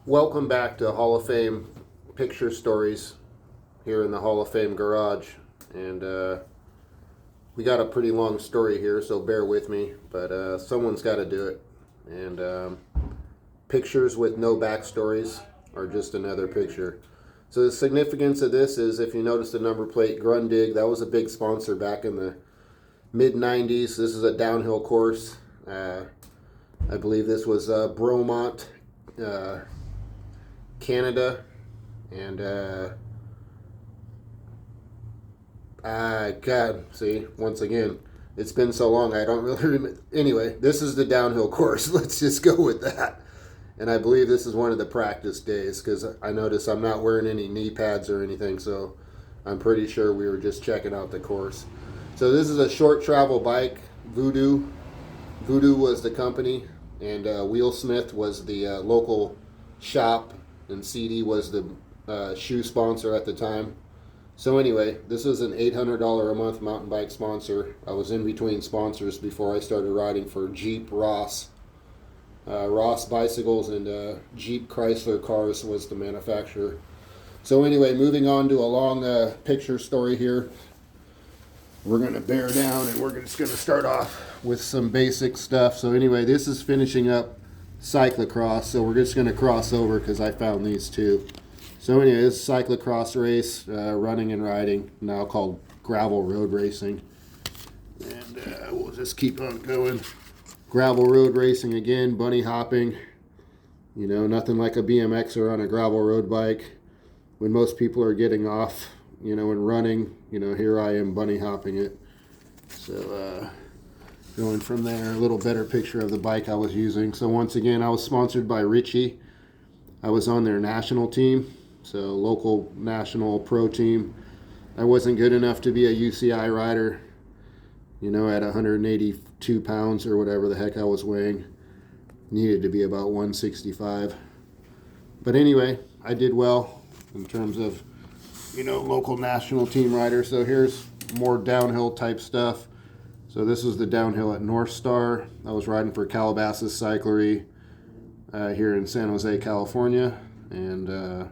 Welcome back to Hall of Fame Picture Stories here in the Hall of Fame garage. And we got a pretty long story here, so bear with me. But someone's got to do it. And pictures with no backstories are just another picture. So the significance of this is, if you notice the number plate, Grundig, that was a big sponsor back in the mid 90s. This is a downhill course. I believe this was Bromont, Canada, and God, see, once again, it's been so long I don't really remember. Anyway, this is the downhill course. Let's just go with that. And I believe this is one of the practice days because I notice I'm not wearing any knee pads or anything, so I'm pretty sure we were just checking out the course. So this is a short travel bike. Voodoo was the company, and Wheelsmith was the local shop, and CD was the shoe sponsor at the time. So anyway, this is an $800 a month mountain bike sponsor. I was in between sponsors before I started riding for Jeep, Ross bicycles, and Jeep Chrysler cars was the manufacturer. So anyway, moving on to a long picture story here. We're going to bear down, and we're just going to start off with some basic stuff. So anyway, this is finishing up cyclocross, so we're just going to cross over because I found these two. So anyway, this is cyclocross race, running and riding, now called gravel road racing. And we'll just keep on going. Gravel road racing again, bunny hopping. You know, nothing like a BMXer on a gravel road bike. When most people are getting off, you know, and running, you know, here I am bunny hopping it. So going from there, a little better picture of the bike I was using. So once again, I was sponsored by Ritchie. I was on their national team, so local national pro team. I wasn't good enough to be a UCI rider, you know, at 182 pounds or whatever the heck I was weighing. Needed to be about 165. But anyway, I did well in terms of, you know, local national team rider. So here's more downhill type stuff. So this is the downhill at North Star. I was riding for Calabasas Cyclery here in San Jose, California, and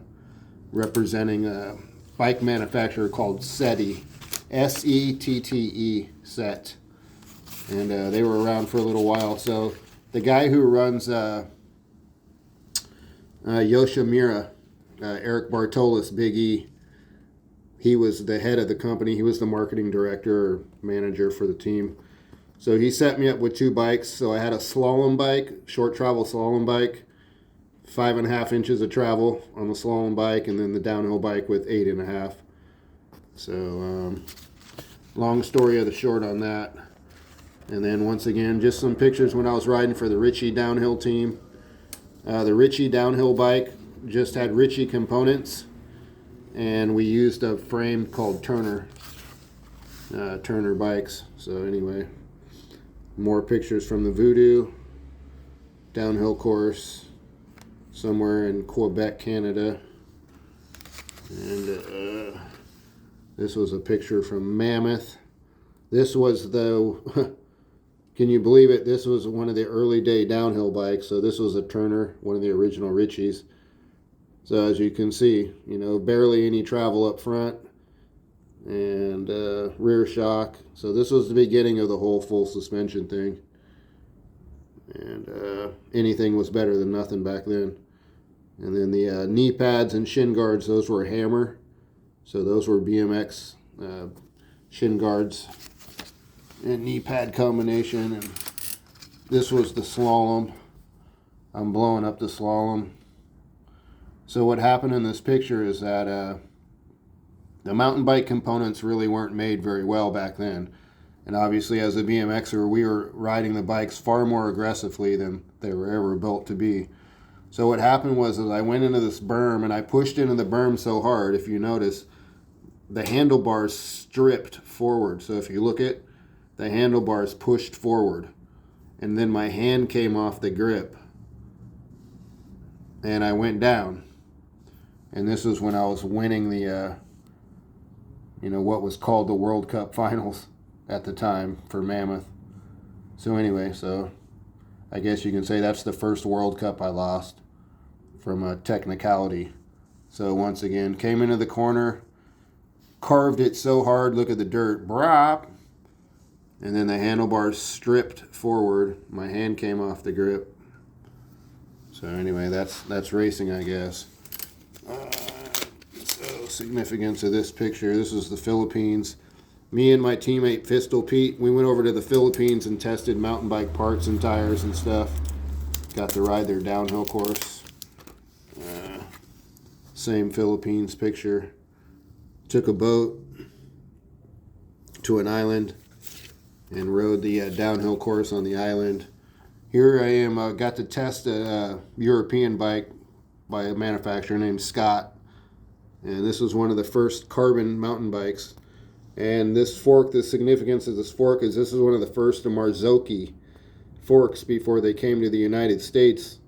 representing a bike manufacturer called SETI, SETTE, SET. And they were around for a little while. So the guy who runs Yoshimura, Eric Bartolis, Big E, he was the head of the company. He was the marketing director or manager for the team. So he set me up with two bikes. So I had a slalom bike, short travel slalom bike, 5.5 inches of travel on the slalom bike, and then the downhill bike with 8.5. So long story of the short on that. And then once again, just some pictures when I was riding for the Ritchie downhill team. The Ritchie downhill bike just had Ritchie components, and we used a frame called Turner bikes. So anyway, more pictures from the Voodoo downhill course somewhere in Quebec, Canada. And this was a picture from Mammoth. This was the can you believe it? This was one of the early day downhill bikes. So this was a Turner, one of the original Ritchies. So as you can see, you know, barely any travel up front and rear shock. So this was the beginning of the whole full suspension thing. And anything was better than nothing back then. And then the knee pads and shin guards, those were Hammer. So those were BMX shin guards and knee pad combination. And this was the slalom. I'm blowing up the slalom. So what happened in this picture is that the mountain bike components really weren't made very well back then. And obviously as a BMXer, we were riding the bikes far more aggressively than they were ever built to be. So what happened was that I went into this berm, and I pushed into the berm so hard, if you notice, the handlebars stripped forward. So if you look at the handlebars pushed forward, and then my hand came off the grip, and I went down. And this was when I was winning the, you know, what was called the World Cup finals at the time for Mammoth. So anyway, so I guess you can say that's the first World Cup I lost from a technicality. So once again, came into the corner, carved it so hard, look at the dirt, brop, and then the handlebars stripped forward. My hand came off the grip. So anyway, that's racing, I guess. So significance of this picture, this is the Philippines. Me and my teammate Pistol Pete, we went over to the Philippines and tested mountain bike parts and tires and stuff. Got to ride their downhill course. Same Philippines picture. Took a boat to an island and rode the downhill course on the island. Here I am, got to test a European bike by a manufacturer named Scott. And this was one of the first carbon mountain bikes. And this fork, the significance of this fork is this is one of the first Marzocchi forks before they came to the United States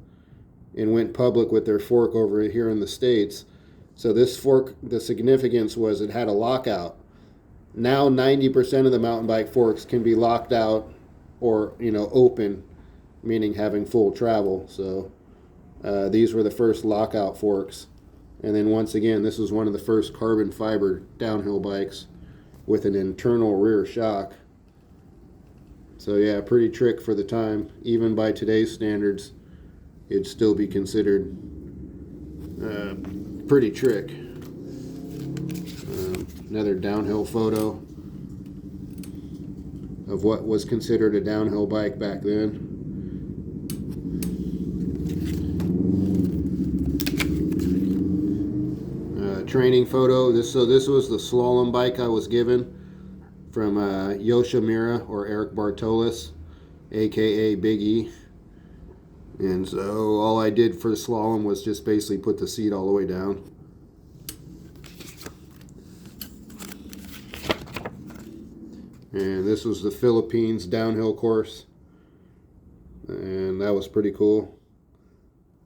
and went public with their fork over here in the States. So this fork, the significance was it had a lockout. Now 90% of the mountain bike forks can be locked out or, open, meaning having full travel. So these were the first lockout forks. And then once again, this was one of the first carbon fiber downhill bikes with an internal rear shock. So yeah, pretty trick for the time. Even by today's standards, it'd still be considered pretty trick. Another downhill photo of what was considered a downhill bike back then. Training photo. This was the slalom bike I was given from Yoshimura or Eric Bartolis, aka Big E. And so all I did for slalom was just basically put the seat all the way down. And this was the Philippines downhill course. And that was pretty cool.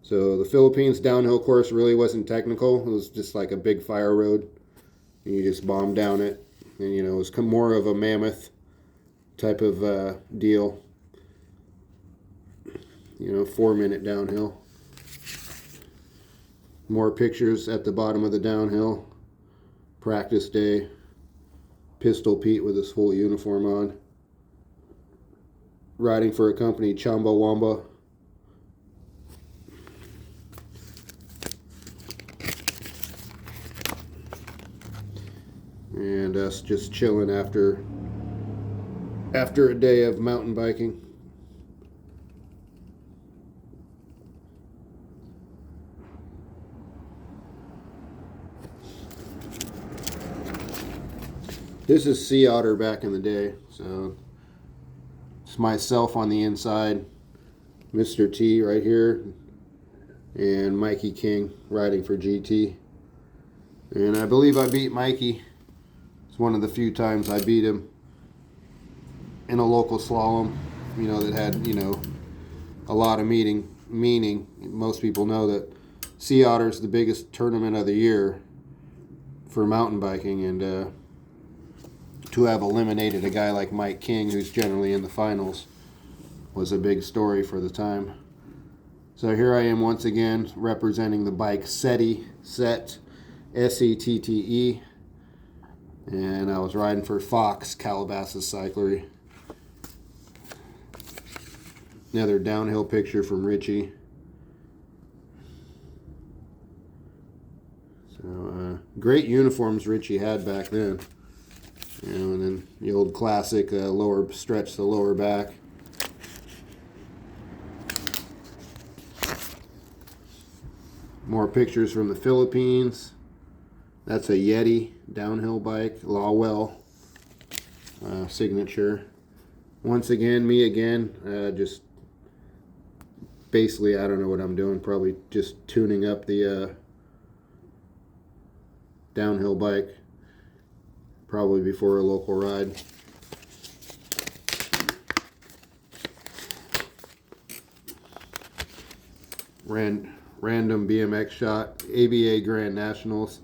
So the Philippines downhill course really wasn't technical. It was just like a big fire road. And you just bombed down it. And it was more of a mammoth type of deal. 4-minute downhill. More pictures at the bottom of the downhill. Practice day. Pistol Pete with his full uniform on. Riding for a company, Chumbawamba. And us just chilling after a day of mountain biking. This is Sea Otter back in the day, so it's myself on the inside, MR.T right here, and Mikey King riding for GT. And I believe I beat Mikey. It's one of the few times I beat him in a local slalom, that had, a lot of meaning. Most people know that Sea Otter is the biggest tournament of the year for mountain biking, and to have eliminated a guy like Mike King, who's generally in the finals, was a big story for the time. So here I am once again representing the bike SETTE, SETTE, and I was riding for Fox, Calabasas Cyclery. Another downhill picture from Richie. So great uniforms Richie had back then. And then the old classic lower stretch the lower back. More pictures from the Philippines. That's a Yeti downhill bike, Lawwell signature. Once again, me again, just basically, I don't know what I'm doing, probably just tuning up the downhill bike, probably before a local ride. Random BMX shot, ABA Grand Nationals.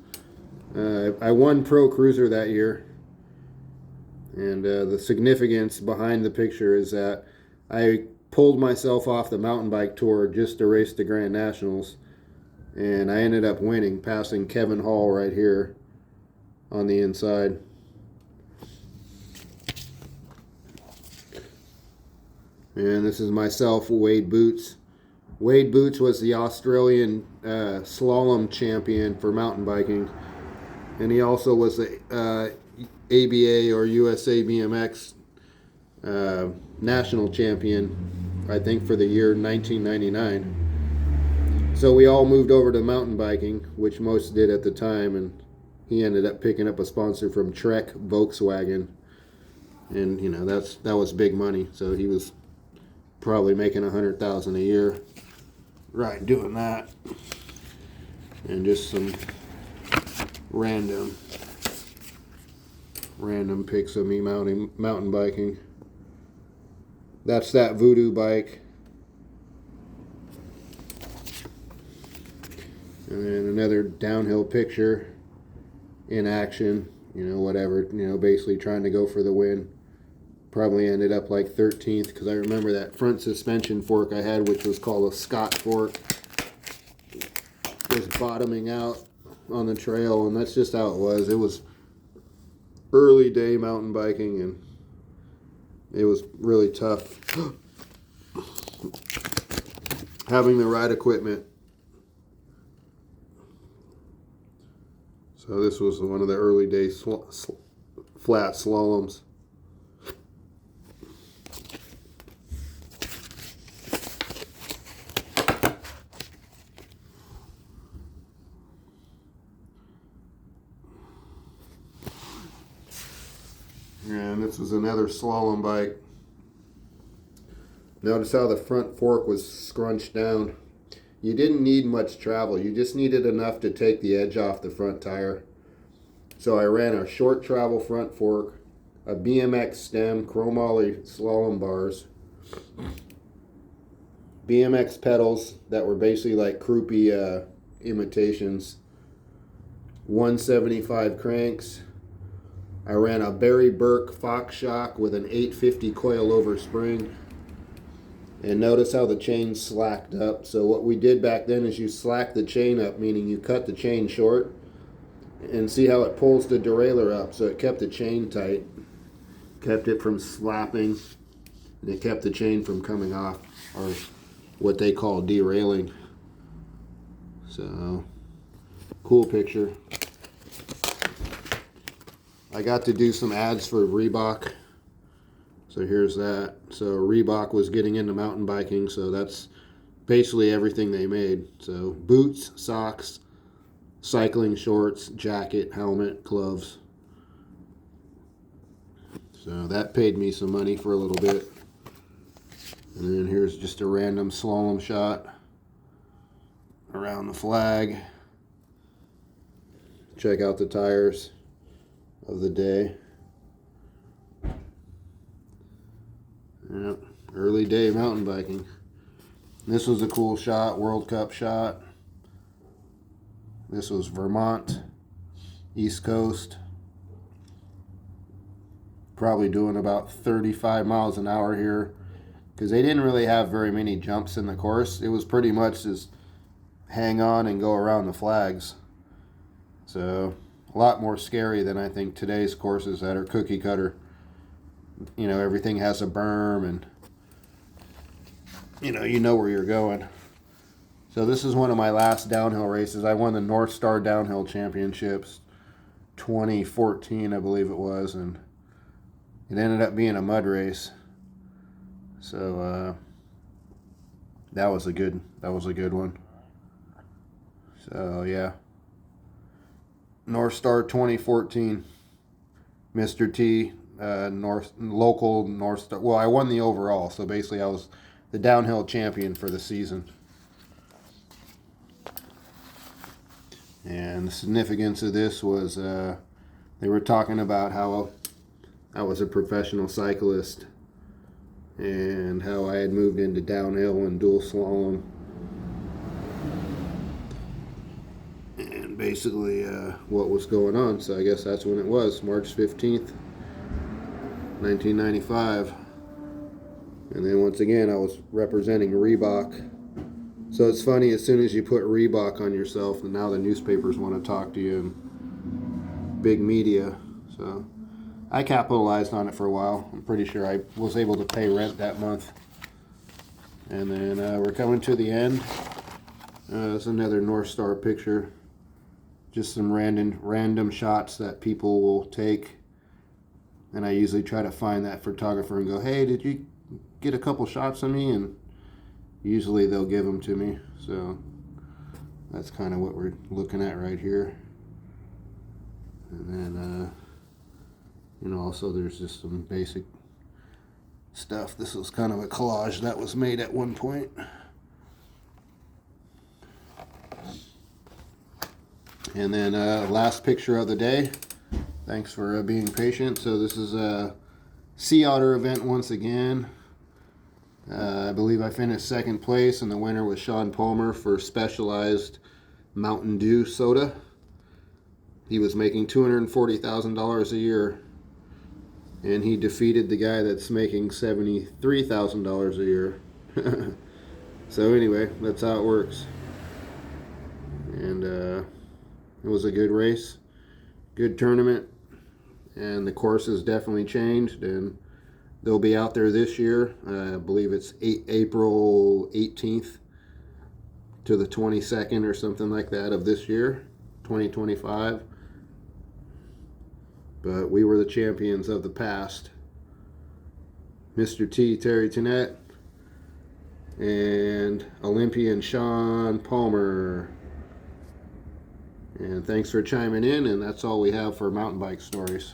I won Pro Cruiser that year, and the significance behind the picture is that I pulled myself off the mountain bike tour just to race the Grand Nationals. and I ended up winning, passing Kevin Hall right here on the inside. And this is myself, Wade Boots. Wade Boots was the Australian slalom champion for mountain biking, and he also was the ABA or USA BMX national champion, I think, for the year 1999. So we all moved over to mountain biking, which most did at the time, and he ended up picking up a sponsor from Trek Volkswagen, and you know that was big money. So he was probably making $100,000 a year, right, doing that, and just some random pics of me mountain biking. That's that Voodoo bike. And then another downhill picture in action, you know, whatever, you know, basically trying to go for the win. Probably ended up like 13th, because I remember that front suspension fork I had, which was called a Scott fork, was bottoming out on the trail, and that's just how it was. It was early day mountain biking, and it was really tough having the right equipment. So this was one of the early day flat slaloms. And this was another slalom bike. Notice how the front fork was scrunched down. You didn't need much travel. You just needed enough to take the edge off the front tire. So I ran a short travel front fork, a BMX stem, chromoly slalom bars, BMX pedals that were basically like Kruppy imitations, 175 cranks. I ran a Barry Burke Fox shock with an 850 coilover spring. And notice how the chain slacked up. So what we did back then is you slack the chain up, meaning you cut the chain short, and see how it pulls the derailleur up. So it kept the chain tight, kept it from slapping, and it kept the chain from coming off, or what they call derailing. So, cool picture. I got to do some ads for Reebok. So here's that. So Reebok was getting into mountain biking, so that's basically everything they made. So boots, socks, cycling shorts, jacket, helmet, gloves. So that paid me some money for a little bit. And then here's just a random slalom shot around the flag. Check out the tires of the day. Yep, early day mountain biking. This was a cool shot, World Cup shot. This was Vermont, East Coast. Probably doing about 35 miles an hour here, because they didn't really have very many jumps in the course. It was pretty much just hang on and go around the flags. So a lot more scary than I think today's courses that are cookie cutter. You know, everything has a berm, and you know where you're going. So this is one of my last downhill races. I won the North Star Downhill Championships 2014, I believe it was, and it ended up being a mud race. So that was a good one. So yeah, North Star 2014, MR.T. Local North Star. Well, I won the overall, so basically I was the downhill champion for the season. And the significance of this was they were talking about how I was a professional cyclist and how I had moved into downhill and dual slalom. And basically what was going on. So I guess that's when it was, March 15th, 1995. And then once again, I was representing Reebok. So it's funny, as soon as you put Reebok on yourself, and now the newspapers want to talk to you and big media. So I capitalized on it for a while. I'm pretty sure I was able to pay rent that month. And then we're coming to the end. There's another North Star picture. Just some random shots that people will take. And I usually try to find that photographer and go, hey, did you get a couple shots of me? And usually they'll give them to me. So that's kind of what we're looking at right here. And then, you know, also there's just some basic stuff. This was kind of a collage that was made at one point. And then last picture of the day. Thanks for being patient. So this is a sea otter event once again. I believe I finished second place, and the winner was Sean Palmer for Specialized Mountain Dew soda. He was making $240,000 a year, and he defeated the guy that's making $73,000 a year. So anyway, that's how it works. And it was a good race, good tournament, and the course has definitely changed, and they'll be out there this year. I believe it's April 18th to the 22nd or something like that of this year, 2025. But we were the champions of the past. Mr. T, Terry Tennant, and Olympian Sean Palmer. And thanks for chiming in, and that's all we have for mountain bike stories.